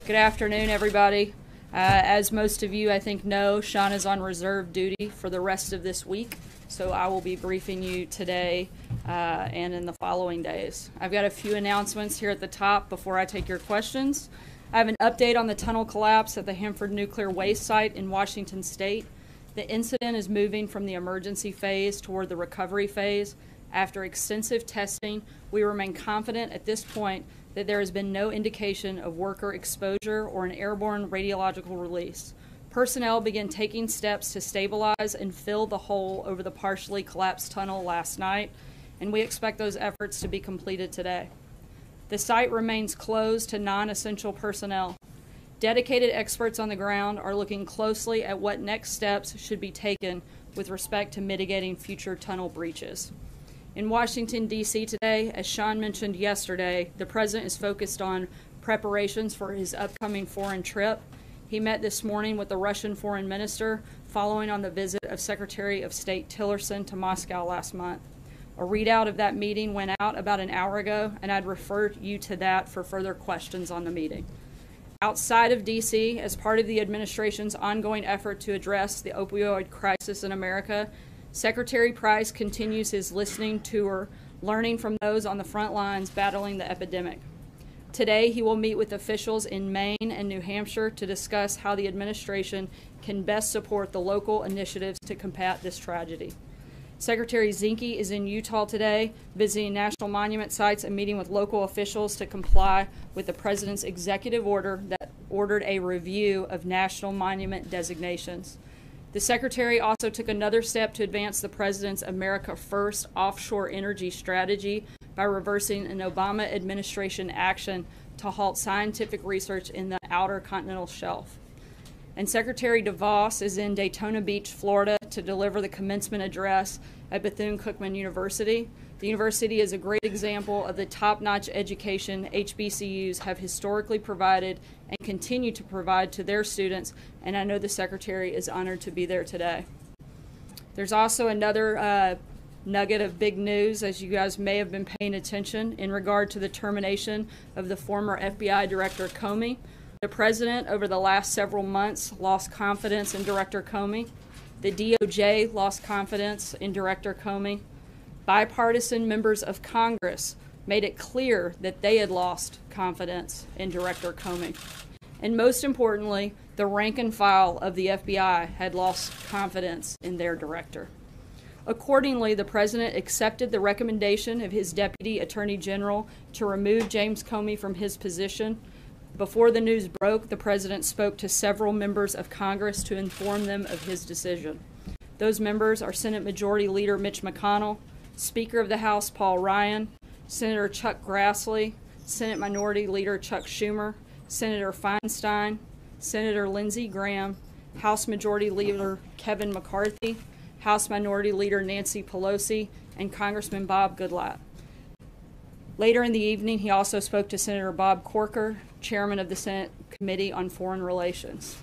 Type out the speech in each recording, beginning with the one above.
Good afternoon, everybody. As most of you, I think, know, Sean is on reserve duty for the rest of this week, so I will be briefing you today and in the following days. I've got a few announcements here at the top before I take your questions. I have an update on the tunnel collapse at the Hanford Nuclear Waste Site in Washington State. The incident is moving from the emergency phase toward the recovery phase. After extensive testing, we remain confident at this point that there has been no indication of worker exposure or an airborne radiological release. Personnel began taking steps to stabilize and fill the hole over the partially collapsed tunnel last night, and we expect those efforts to be completed today. The site remains closed to non-essential personnel. Dedicated experts on the ground are looking closely at what next steps should be taken with respect to mitigating future tunnel breaches. In Washington, D.C. today, as Sean mentioned yesterday, the President is focused on preparations for his upcoming foreign trip. He met this morning with the Russian Foreign Minister following on the visit of Secretary of State Tillerson to Moscow last month. A readout of that meeting went out about an hour ago, and I'd refer you to that for further questions on the meeting. Outside of D.C., as part of the administration's ongoing effort to address the opioid crisis in America, Secretary Price continues his listening tour, learning from those on the front lines battling the epidemic. Today, he will meet with officials in Maine and New Hampshire to discuss how the administration can best support the local initiatives to combat this tragedy. Secretary Zinke is in Utah today, visiting national monument sites and meeting with local officials to comply with the President's executive order that ordered a review of national monument designations. The Secretary also took another step to advance the President's America First offshore energy strategy by reversing an Obama administration action to halt scientific research in the outer continental shelf. And Secretary DeVos is in Daytona Beach, Florida, to deliver the commencement address at Bethune-Cookman University. The university is a great example of the top-notch education HBCUs have historically provided and continue to provide to their students, and I know the Secretary is honored to be there today. There's also another nugget of big news, as you guys may have been paying attention, in regard to the termination of the former FBI Director Comey. The President, over the last several months, lost confidence in Director Comey. The DOJ lost confidence in Director Comey. Bipartisan members of Congress made it clear that they had lost confidence in Director Comey. And most importantly, the rank and file of the FBI had lost confidence in their director. Accordingly, the President accepted the recommendation of his Deputy Attorney General to remove James Comey from his position. Before the news broke, the President spoke to several members of Congress to inform them of his decision. Those members are Senate Majority Leader Mitch McConnell, Speaker of the House Paul Ryan, Senator Chuck Grassley, Senate Minority Leader Chuck Schumer, Senator Feinstein, Senator Lindsey Graham, House Majority Leader Kevin McCarthy, House Minority Leader Nancy Pelosi, and Congressman Bob Goodlatte. Later in the evening, he also spoke to Senator Bob Corker, Chairman of the Senate Committee on Foreign Relations.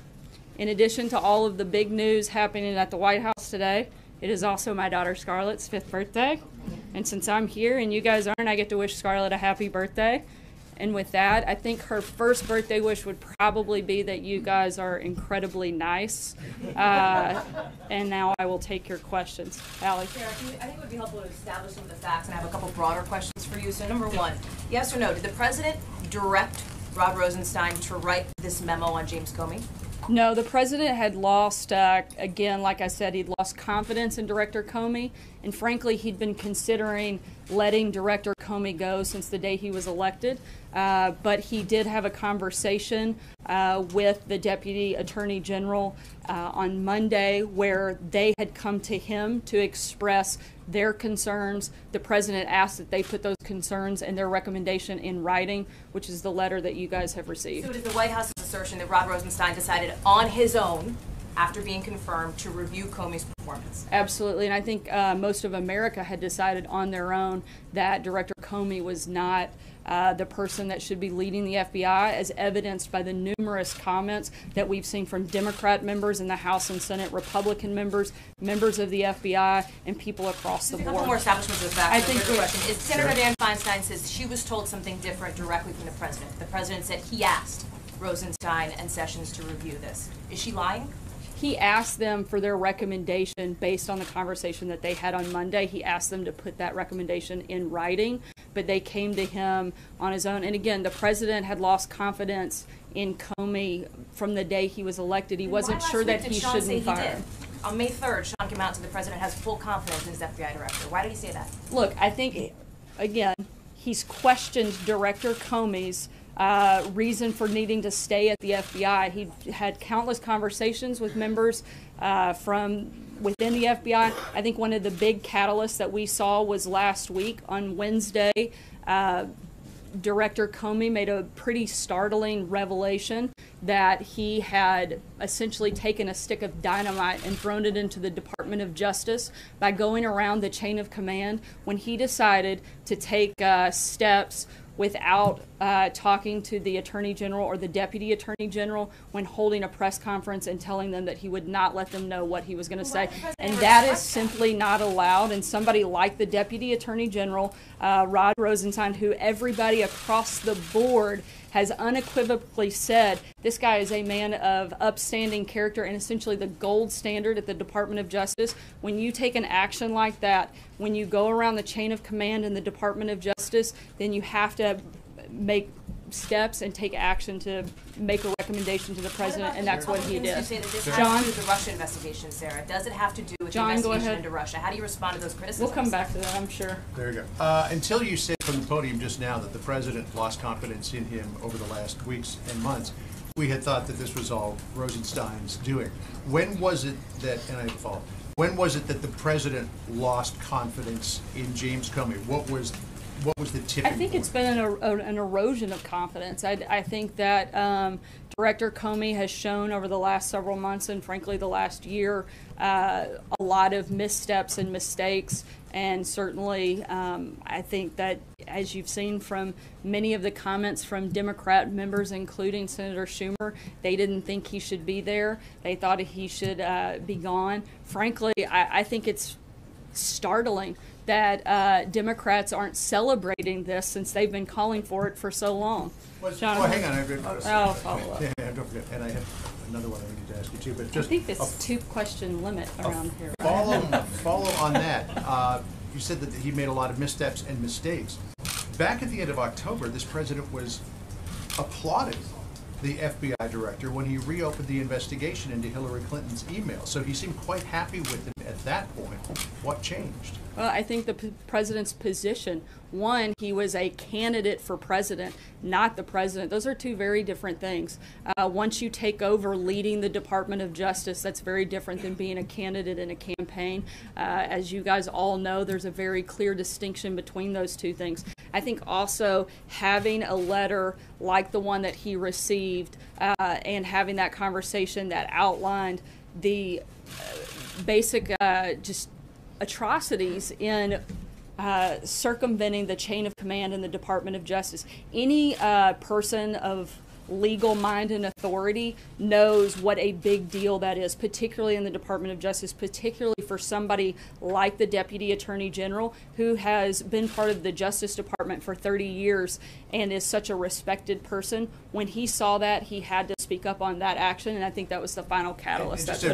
In addition to all of the big news happening at the White House today, it is also my daughter Scarlett's 5th birthday. And since I'm here and you guys aren't, I get to wish Scarlett a happy birthday. And with that, I think her first birthday wish would probably be that you guys are incredibly nice. And now I will take your questions. Allie. Sarah, I think it would be helpful to establish some of the facts, and I have a couple broader questions for you. So number one, yes or no, did the President direct Rod Rosenstein to write this memo on James Comey? No, the President had lost, again, like I said, he'd lost confidence in Director Comey, and frankly, he'd been considering letting Director Comey go since the day he was elected. But he did have a conversation with the Deputy Attorney General on Monday where they had come to him to express their concerns. The President asked that they put those concerns and their recommendation in writing, which is the letter that you guys have received. So it is the White House's assertion that Rod Rosenstein decided on his own, after being confirmed, to review Comey's performance? Absolutely, and I think most of America had decided on their own that Director Comey was not the person that should be leading the FBI, as evidenced by the numerous comments that we've seen from Democrat members in the House and Senate, Republican members, members of the FBI, and people across the board. A couple more establishments of facts. I think question is Senator Dan Feinstein says she was told something different directly from the President. The President said he asked Rosenstein and Sessions to review this. Is she lying? He asked them for their recommendation based on the conversation that they had on Monday. He asked them to put that recommendation in writing, but they came to him on his own. And again, the president had lost confidence in Comey from the day he was elected. He wasn't sure that he shouldn't fire him. On May 3rd, Sean came out and said the president has full confidence in his FBI director. Why did he say that? Look, I think, again, he's questioned Director Comey's reason for needing to stay at the FBI. He had countless conversations with members from within the FBI. I think one of the big catalysts that we saw was last week on Wednesday. Director Comey made a pretty startling revelation that he had essentially taken a stick of dynamite and thrown it into the Department of Justice by going around the chain of command when he decided to take steps without talking to the Attorney General or the Deputy Attorney General when holding a press conference and telling them that he would not let them know what he was going to say. And that is simply not allowed. And somebody like the Deputy Attorney General, Rod Rosenstein, who everybody across the board has unequivocally said this guy is a man of upstanding character and essentially the gold standard at the Department of Justice. When you take an action like that, when you go around the chain of command in the Department of Justice, then you have to make steps and take action to make a recommendation to the president, and that's what he did. You say that this has John? to do with the Russia investigation, Sarah. Does it have to do with John, the go investigation ahead. into Russia? How do you respond to those criticisms? We'll come back to that, I'm sure. There you go. Until you said from the podium just now that the president lost confidence in him over the last weeks and months, we had thought that this was all Rosenstein's doing. When was it that, and I follow, when was it that the president lost confidence in James Comey? What was the tipping I think point? it's been an erosion of confidence. I think that Director Comey has shown over the last several months and frankly the last year a lot of missteps and mistakes. And certainly I think that as you've seen from many of the comments from Democrat members, including Senator Schumer, they didn't think he should be there. They thought he should be gone. Frankly, I think it's startling that Democrats aren't celebrating this since they've been calling for it for so long. Well, hang on. I'll follow up. Yeah, don't forget. And I have another one I need to ask you too. But I just think this two-question limit around here. follow on that. You said that he made a lot of missteps and mistakes. Back at the end of October, this president was applauding the FBI director when he reopened the investigation into Hillary Clinton's email. So he seemed quite happy with it at that point. What changed? Well, I think the president's position. One, he was a candidate for president, not the president. Those are two very different things. Once you take over leading the Department of Justice, that's very different than being a candidate in a campaign. As you guys all know, there's a very clear distinction between those two things. I think also having a letter like the one that he received and having that conversation that outlined the basic just atrocities in circumventing the chain of command in the Department of Justice. Any person of legal mind and authority knows what a big deal that is, particularly in the Department of Justice, particularly for somebody like the Deputy Attorney General, who has been part of the Justice Department for 30 years and is such a respected person. When he saw that, he had to speak up on that action, and I think that was the final catalyst. Just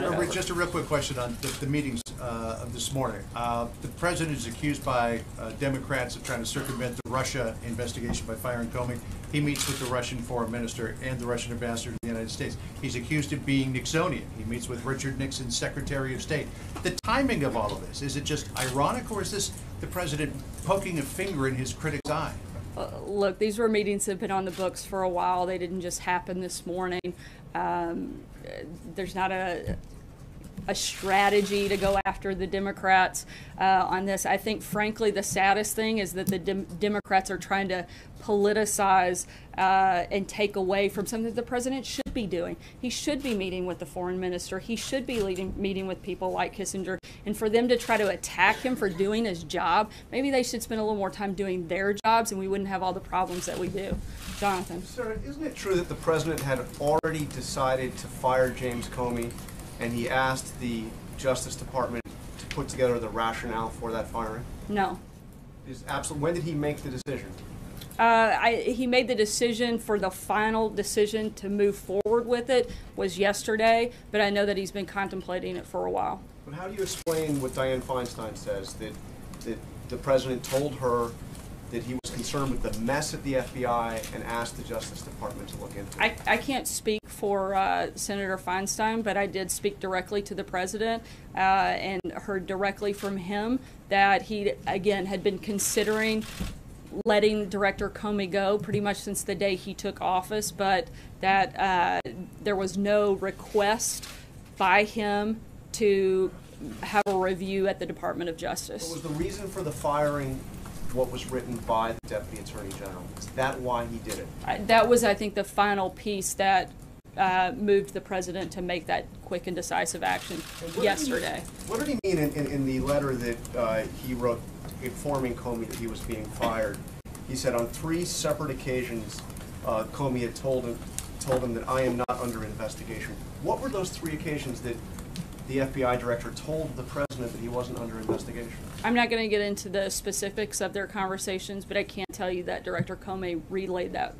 a real quick question on the meetings of this morning. The president is accused by Democrats of trying to circumvent the Russia investigation by firing Comey. He meets with the Russian foreign minister and the Russian ambassador to the United States. He's accused of being Nixonian. He meets with Richard Nixon's Secretary of State. The timing of all of this, is it just ironic, or is this the president poking a finger in his critic's eye? Look, these were meetings that have been on the books for a while. They didn't just happen this morning. There's not a strategy to go after the Democrats on this. I think, frankly, the saddest thing is that the Democrats are trying to politicize and take away from something that the president should be doing. He should be meeting with the foreign minister. He should be meeting with people like Kissinger. And for them to try to attack him for doing his job, maybe they should spend a little more time doing their jobs and we wouldn't have all the problems that we do. Jonathan. Sir, isn't it true that the president had already decided to fire James Comey, and he asked the Justice Department to put together the rationale for that firing? No. When did he make the decision? He made the decision for the final decision to move forward with it was yesterday, but I know that he's been contemplating it for a while. But how do you explain what Dianne Feinstein says, that the president told her that he was concerned with the mess at the FBI and asked the Justice Department to look into it? I can't speak for Senator Feinstein, but I did speak directly to the president and heard directly from him that he, again, had been considering letting Director Comey go pretty much since the day he took office, but that there was no request by him to have a review at the Department of Justice. What was the reason for the firing what was written by the Deputy Attorney General? Is that why he did it? That was, I think, the final piece that moved the president to make that quick and decisive action yesterday. What did he mean in the letter that he wrote informing Comey that he was being fired? He said on 3 separate occasions Comey had told him that I am not under investigation. What were those 3 occasions that the FBI director told the president that he wasn't under investigation? I'm not going to get into the specifics of their conversations, but I can tell you that Director Comey relayed that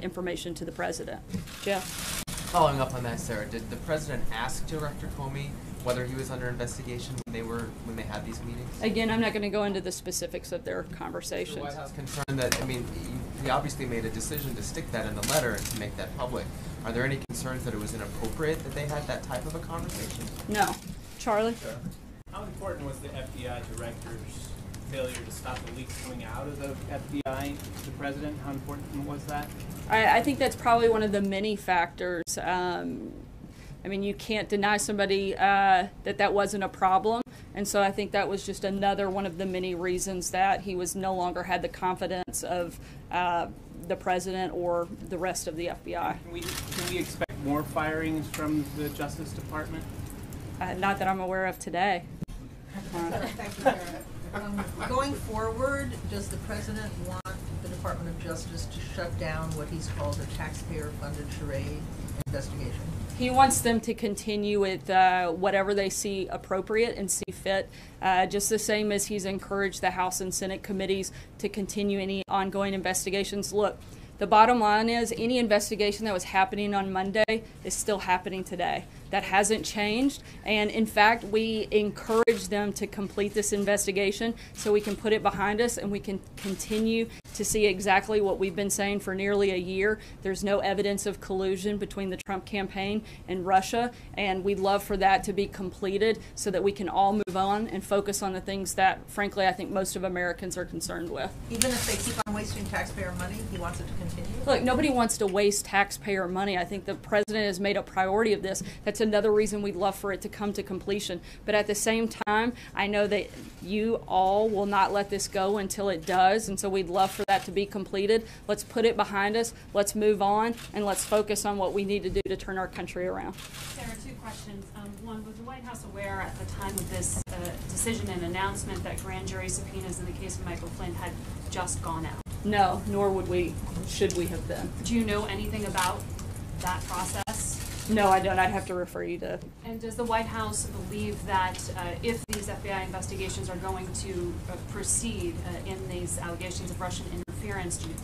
information to the president. Jeff? Following up on that, Sarah, did the president ask Director Comey whether he was under investigation when they had these meetings? Again, I'm not going to go into the specifics of their conversations. The White House concerned that, I mean, he obviously made a decision to stick that in the letter and to make that public. Are there any concerns that it was inappropriate that they had that type of a conversation? No. Charlie? Sure. How important was the FBI director's failure to stop the leaks coming out of the FBI to the president? How important was that? I think that's probably one of the many factors. I mean, you can't deny somebody that wasn't a problem. And so I think that was just another one of the many reasons that he was no longer had the confidence of the president or the rest of the FBI. Can we expect more firings from the Justice Department? Not that I'm aware of today. Thank you, Sarah. Going forward, does the president want the Department of Justice to shut down what he's called a taxpayer-funded charade investigation? He wants them to continue with whatever they see appropriate and see fit, just the same as he's encouraged the House and Senate committees to continue any ongoing investigations. Look, the bottom line is any investigation that was happening on Monday is still happening today. That hasn't changed, and in fact, we encourage them to complete this investigation so we can put it behind us and we can continue to see exactly what we've been saying for nearly a year. There's no evidence of collusion between the Trump campaign and Russia, and we'd love for that to be completed so that we can all move on and focus on the things that, frankly, I think most of Americans are concerned with. Even if they keep on wasting taxpayer money, he wants it to continue? Look, nobody wants to waste taxpayer money. I think the president has made a priority of this. That's another reason we'd love for it to come to completion. But at the same time, I know that you all will not let this go until it does, and so we'd love for that to be completed. Let's put it behind us, let's move on, and let's focus on what we need to do to turn our country around. Sarah, 2 questions. One, was the White House aware at the time of this decision and announcement that grand jury subpoenas in the case of Michael Flynn had just gone out? No, nor should we have been. Do you know anything about that process? No, I don't. I'd have to refer you to. And does the White House believe that if these FBI investigations are going to proceed in these allegations of Russian interference, do you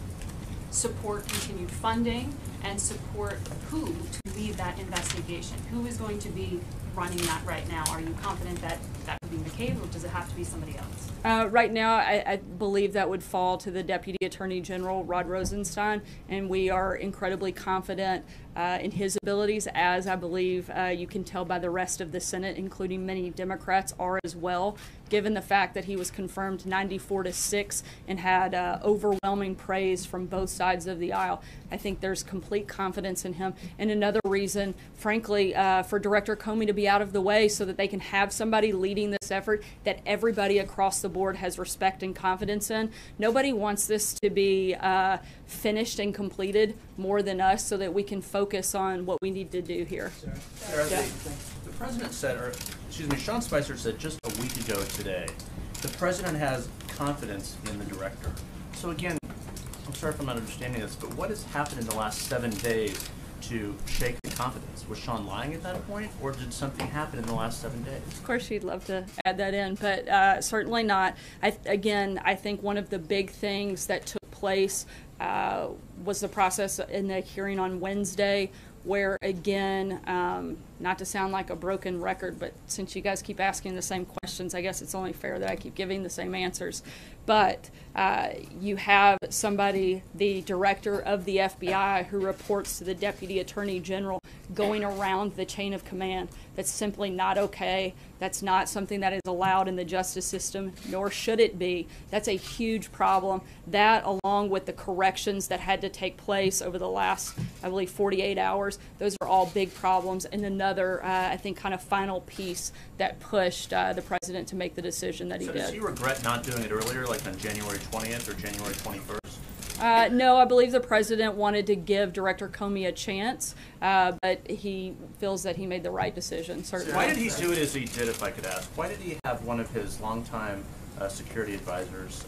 support continued funding and support who to lead that investigation? Who is going to be running that right now? Are you confident that that would be McCabe, or does it have to be somebody else? Right now, I believe that would fall to the Deputy Attorney General, Rod Rosenstein, and we are incredibly confident in his abilities, as I believe you can tell by the rest of the Senate, including many Democrats, are as well, given the fact that he was confirmed 94-6 and had overwhelming praise from both sides of the aisle. I think there's complete confidence in him. And another reason, frankly, for Director Comey to be out of the way so that they can have somebody leading this effort that everybody across the board has respect and confidence in. Nobody wants this to be finished and completed more than us, so that we can focus on what we need to do here. Sarah, the president said, or excuse me, Sean Spicer said just a week ago today, the president has confidence in the director. So again, I'm sorry if I'm not understanding this, but what has happened in the last 7 days to shake the confidence? Was Sean lying at that point, or did something happen in the last 7 days? Of course, you'd love to add that in, but certainly not. I think one of the big things that took place was the process in the hearing on Wednesday, where again, not to sound like a broken record, but since you guys keep asking the same questions, I guess it's only fair that I keep giving the same answers. But you have somebody, the director of the FBI, who reports to the Deputy Attorney General, going around the chain of command. That's simply not okay. That's not something that is allowed in the justice system, nor should it be. That's a huge problem. That, along with the corrections that had to take place over the last, I believe, 48 hours, those are all big problems. And another, I think, kind of final piece that pushed the president to make the decision that he did. So does he regret not doing it earlier, like on January 20th or January 21st? No, I believe the president wanted to give Director Comey a chance, but he feels that he made the right decision, certainly. Why did he do it as he did, if I could ask? Why did he have one of his longtime security advisors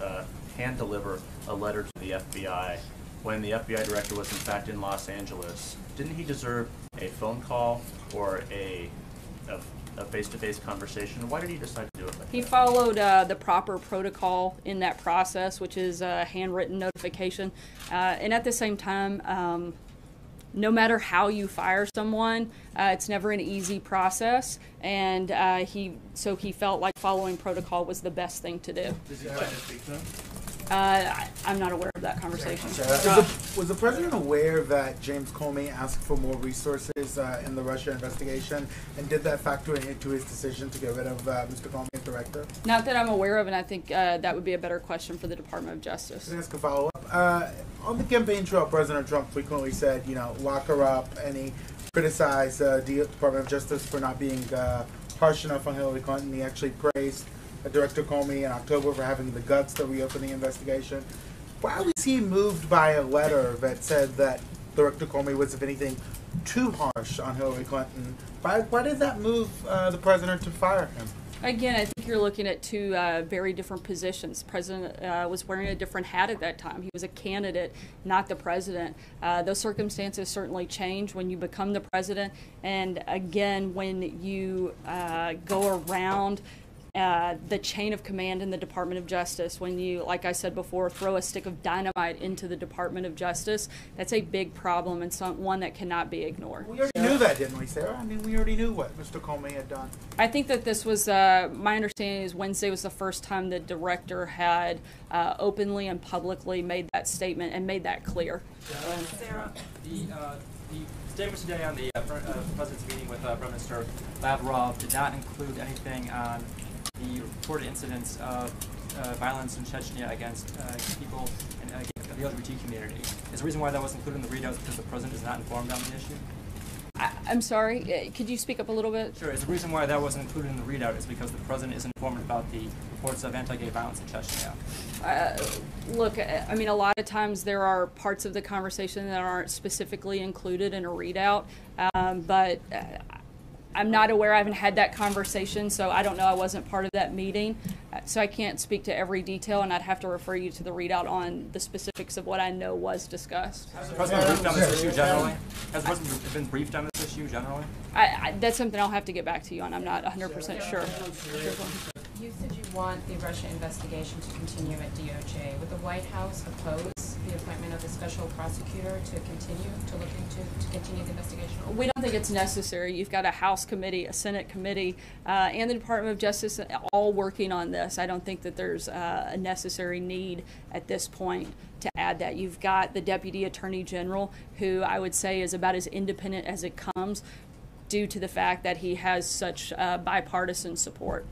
hand deliver a letter to the FBI when the FBI director was in fact in Los Angeles? Didn't he deserve a phone call or a face-to-face conversation? Why did he decide to do it like He that? followed the proper protocol in that process, which is a handwritten notification. And at the same time, no matter how you fire someone, it's never an easy process. And he felt like following protocol was the best thing to do. Does he plan to speak to him? I'm not aware of that conversation. Was the president aware that James Comey asked for more resources in the Russia investigation, and did that factor into his decision to get rid of Mr. Comey as director? Not that I'm aware of, and I think that would be a better question for the Department of Justice. Can I ask a follow-up? On the campaign trail, President Trump frequently said, lock her up, and he criticized the Department of Justice for not being harsh enough on Hillary Clinton. He actually praised Director Comey in October for having the guts to reopen the investigation. Why was he moved by a letter that said that Director Comey was, if anything, too harsh on Hillary Clinton? Why did that move the president to fire him? Again, I think you're looking at two very different positions. The president was wearing a different hat at that time. He was a candidate, not the president. Those circumstances certainly change when you become the president. And again, when you go around the chain of command in the Department of Justice, when you, like I said before, throw a stick of dynamite into the Department of Justice, that's a big problem and one that cannot be ignored. We already knew that, didn't we, Sarah? I mean, we already knew what Mr. Comey had done. I think that this was, my understanding is Wednesday was the first time the director had openly and publicly made that statement and made that clear. Sarah, the statements today on the President's meeting with Prime Minister Lavrov did not include anything on the reported incidents of violence in Chechnya against people in the LGBT community. Is the reason why that was included in the readout because the President is not informed on the issue? I'm sorry, could you speak up a little bit? Sure. Is the reason why that wasn't included in the readout is because the President is informed about the reports of anti-gay violence in Chechnya? Look, I mean, a lot of times there are parts of the conversation that aren't specifically included in a readout, but I'm not aware. I haven't had that conversation, so I don't know. I wasn't part of that meeting, so I can't speak to every detail, and I'd have to refer you to the readout on the specifics of what I know was discussed. Has the President briefed on this issue generally? Has the President been briefed on this issue generally? That's something I'll have to get back to you on. I'm not 100% sure. You said you want the Russia investigation to continue at DOJ. Would the White House oppose the appointment of a special prosecutor to continue the investigation? We don't think it's necessary. You've got a House committee, a Senate committee, and the Department of Justice all working on this. I don't think that there's a necessary need at this point to add that. You've got the Deputy Attorney General, who I would say is about as independent as it comes, due to the fact that he has such bipartisan support.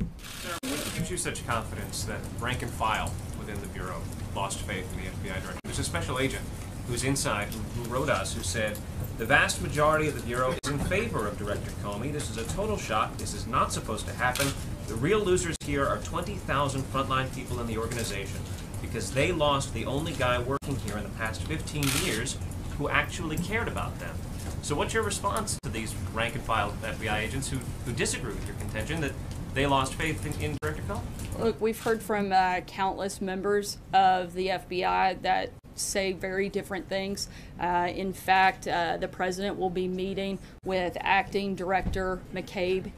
What gives you such confidence that rank and file within the Bureau lost faith in the FBI director? There's a special agent who's inside who wrote us, who said, the vast majority of the Bureau is in favor of Director Comey. This is a total shock. This is not supposed to happen. The real losers here are 20,000 frontline people in the organization because they lost the only guy working here in the past 15 years who actually cared about them. So what's your response to these rank-and-file FBI agents who disagree with your contention that they lost faith in Director Comey? Look, we've heard from countless members of the FBI that say very different things. In fact, the president will be meeting with Acting Director McCabe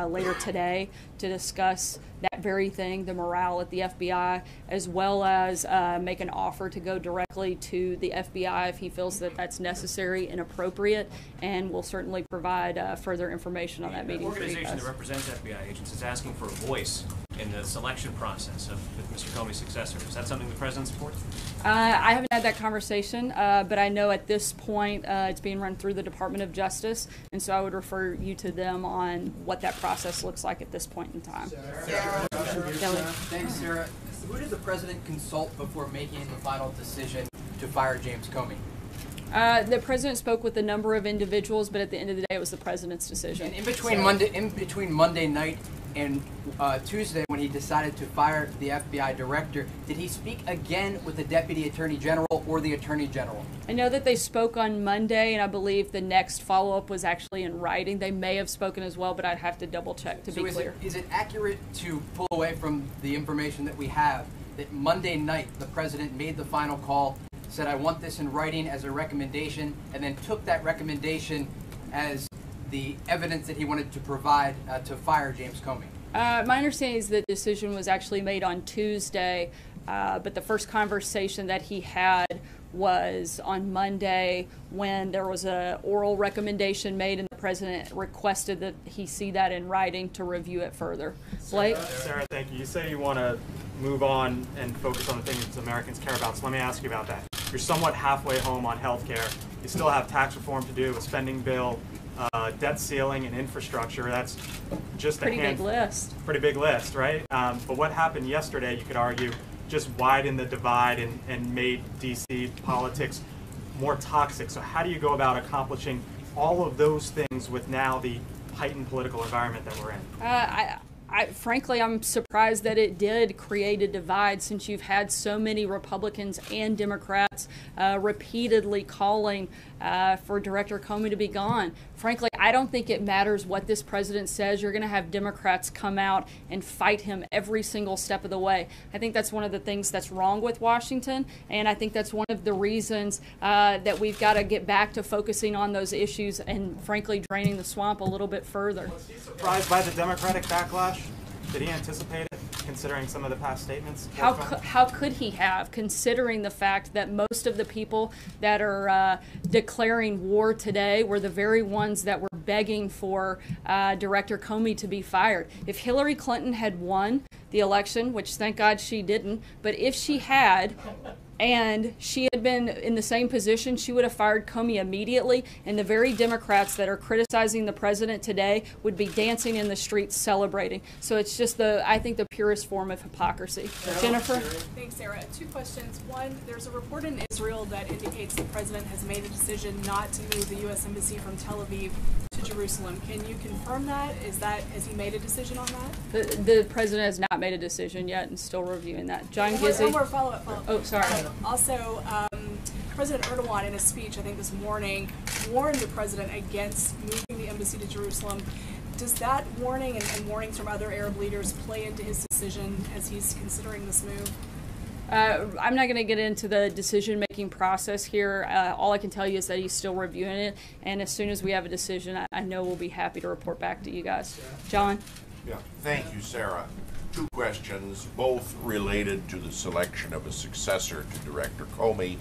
later today to discuss that very thing, the morale at the FBI, as well as make an offer to go directly to the FBI if he feels that that's necessary and appropriate, and we'll certainly provide further information on that meeting. The organization that represents FBI agents is asking for a voice in the selection process of Mr. Comey's successor. Is that something the president supports? I haven't had that conversation, but I know at this point it's being run through the Department of Justice, and so I would refer you to them on what that process looks like at this point in time. Kelly. Thanks, Sarah. Who did the president consult before making the final decision to fire James Comey? The president spoke with a number of individuals, but at the end of the day, it was the president's decision. And in between Monday night and Tuesday, when he decided to fire the FBI director, did he speak again with the deputy attorney general or the attorney general? I know that they spoke on Monday, and I believe the next follow-up was actually in writing. They may have spoken as well, but I'd have to double-check to be clear. Is it accurate to pull away from the information that we have that Monday night the president made the final call, said, I want this in writing as a recommendation, and then took that recommendation as the evidence that he wanted to provide to fire James Comey? My understanding is the decision was actually made on Tuesday, but the first conversation that he had was on Monday when there was an oral recommendation made and the president requested that he see that in writing to review it further. Blake? Sarah, thank you. You say you want to move on and focus on the things Americans care about, so let me ask you about that. You're somewhat halfway home on health care. You still have tax reform to do, a spending bill, debt ceiling, and infrastructure. That's just pretty big list. Pretty big list, right? But what happened yesterday, you could argue, just widened the divide and made DC politics more toxic. So how do you go about accomplishing all of those things with now the heightened political environment that we're in? Frankly, I'm surprised that it did create a divide, since you've had so many Republicans and Democrats repeatedly calling for Director Comey to be gone. Frankly, I don't think it matters what this president says. You're going to have Democrats come out and fight him every single step of the way. I think that's one of the things that's wrong with Washington, and I think that's one of the reasons that we've got to get back to focusing on those issues and, frankly, draining the swamp a little bit further. Was he surprised by the Democratic backlash? Did he anticipate it, considering some of the past statements? How could he have, considering the fact that most of the people that are declaring war today were the very ones that were begging for Director Comey to be fired? If Hillary Clinton had won the election, which thank God she didn't, but if she had, and she had been in the same position, she would have fired Comey immediately, and the very Democrats that are criticizing the president today would be dancing in the streets celebrating. So it's just I think the purest form of hypocrisy. Jennifer? Thanks, Sarah. Two questions. One, there's a report in Israel that indicates the president has made a decision not to move the U.S. Embassy from Tel Aviv to Jerusalem. Can you confirm that? Has he made a decision on that? The president has not made a decision yet and still reviewing that. John Gizzi? One more follow-up. Oh, sorry. Also, President Erdogan, in a speech, I think this morning, warned the president against moving the embassy to Jerusalem. Does that warning and warnings from other Arab leaders play into his decision as he's considering this move? I'm not going to get into the decision-making process here. All I can tell you is that he's still reviewing it, and as soon as we have a decision, I know we'll be happy to report back to you guys. John? Yeah, thank you, Sarah. Two questions, both related to the selection of a successor to Director Comey.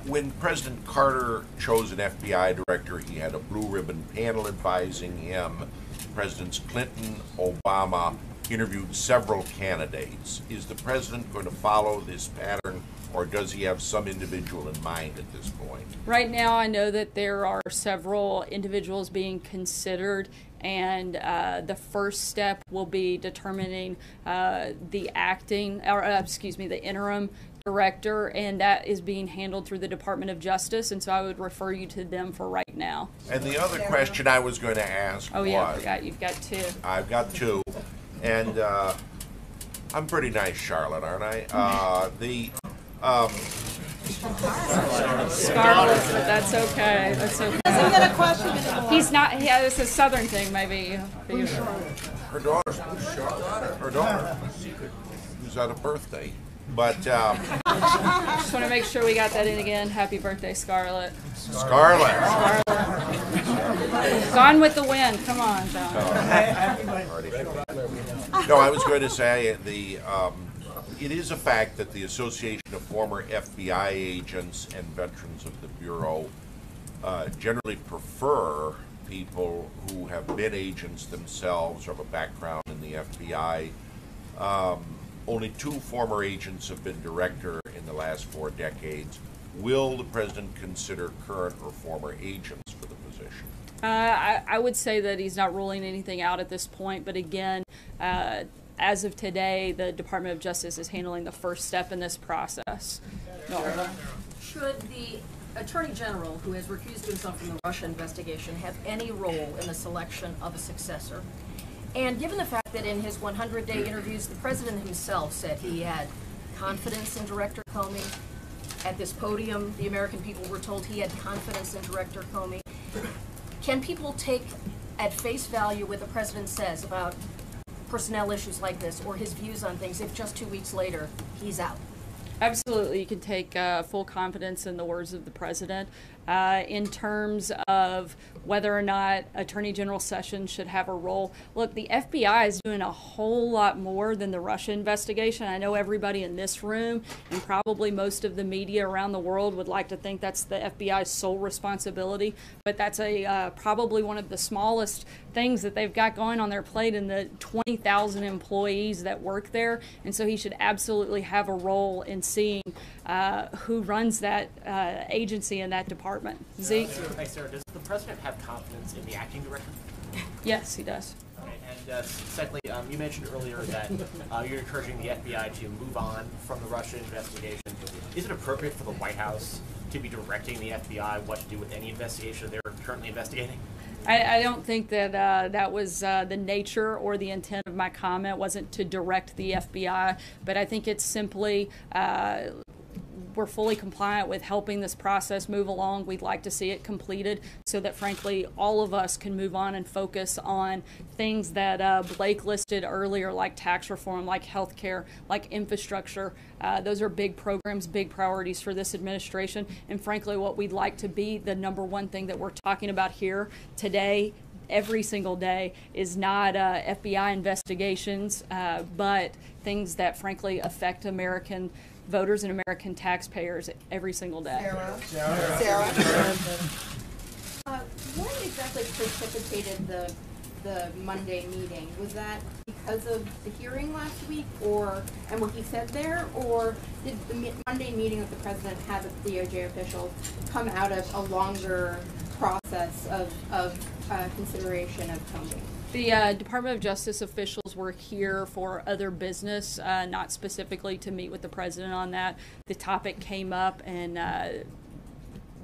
When President Carter chose an FBI director, he had a blue ribbon panel advising him. Presidents Clinton, Obama interviewed several candidates. Is the president going to follow this pattern, or does he have some individual in mind at this point? Right now, I know that there are several individuals being considered, and the first step will be determining the interim director, and that is being handled through the Department of Justice, and so I would refer you to them for right now. And the other question I was going to ask was... Oh yeah, I forgot, you've got two. I've got two, and I'm pretty nice, Charlotte, aren't I? Scarlet, but that's okay. That's okay. Doesn't get a question anymore. He's not. It's a Southern thing, maybe. Her daughter, who's at a birthday. But Just want to make sure we got that in again. Happy birthday, Scarlett. Scarlett. Gone with the wind. Come on, John. No, I was going to say it is a fact that the Association of Former FBI Agents and Veterans of the Bureau generally prefer people who have been agents themselves or have a background in the FBI. Only 2 former agents have been director in the last 4 decades. Will the president consider current or former agents for the position? I would say that he's not ruling anything out at this point, but again, as of today, the Department of Justice is handling the first step in this process. Nora. Should the Attorney General, who has recused himself from the Russia investigation, have any role in the selection of a successor? And given the fact that in his 100-day interviews, the President himself said he had confidence in Director Comey, at this podium, the American people were told he had confidence in Director Comey. Can people take at face value what the President says about personnel issues like this, or his views on things, if just 2 weeks later he's out? Absolutely, you can take full confidence in the words of the President. In terms of whether or not Attorney General Sessions should have a role, look, the FBI is doing a whole lot more than the Russia investigation. I know everybody in this room and probably most of the media around the world would like to think that's the FBI's sole responsibility, but that's probably one of the smallest things that they've got going on their plate in the 20,000 employees that work there, and so he should absolutely have a role in seeing who runs that agency and that department. Zeke? Hi, Sarah. Does the president have confidence in the acting director? Yes, he does. Okay. And secondly, you mentioned earlier that you're encouraging the FBI to move on from the Russia investigation. Is it appropriate for the White House to be directing the FBI what to do with any investigation they're currently investigating? I don't think that that was the nature or the intent of my comment. Wasn't to direct the FBI, but I think it's simply we're fully compliant with helping this process move along. We'd like to see it completed so that, frankly, all of us can move on and focus on things that Blake listed earlier, like tax reform, like healthcare, like infrastructure. Those are big programs, big priorities for this administration, and frankly, what we'd like to be the #1 thing that we're talking about here today, every single day, is not FBI investigations, but things that frankly affect American voters and American taxpayers every single day. Sarah. What exactly precipitated the Monday meeting? Was that because of the hearing last week, and what he said there, or did the Monday meeting with the president have with DOJ officials come out of a longer process of consideration of Comey? The Department of Justice officials were here for other business, not specifically to meet with the president on that. The topic came up, and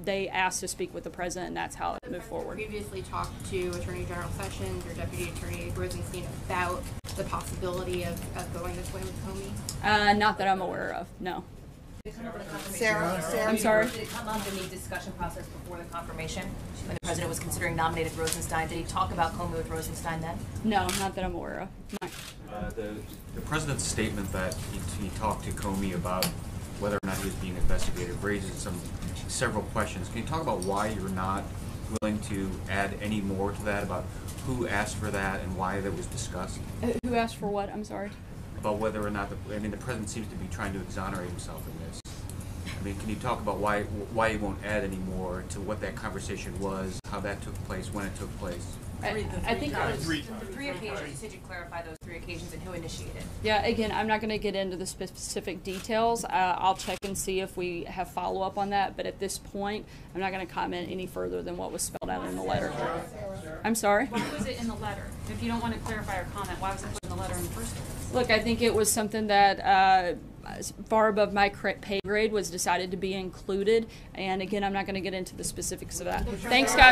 they asked to speak with the president, and that's how it moved forward. Previously talked to Attorney General Sessions or Deputy Attorney Rosenstein about the possibility of going this way with Comey? Not that I'm aware of, no. Sarah, I'm sorry? Did it come up in the discussion process before the confirmation when the president was considering nominated Rosenstein? Did he talk about Comey with Rosenstein then? No, not that I'm aware of. Mike. The president's statement that he talked to Comey about whether or not he was being investigated raises several questions. Can you talk about why you're not willing to add any more to that, about who asked for that and why that was discussed? Who asked for what? I'm sorry. About whether or not the president seems to be trying to exonerate himself in this. I mean, can you talk about why you won't add any more to what that conversation was, how that took place, when it took place? I think it was three occasions. You said you'd clarify those 3 occasions and who initiated. Yeah, again, I'm not going to get into the specific details. I'll check and see if we have follow-up on that, but at this point, I'm not going to comment any further than what was spelled out in the letter. I'm sorry? Why was it in the letter? If you don't want to clarify or comment, why was it put in the letter in the first place? Look, I think it was something that far above my pay grade was decided to be included, and again, I'm not going to get into the specifics of that. Thanks, guys.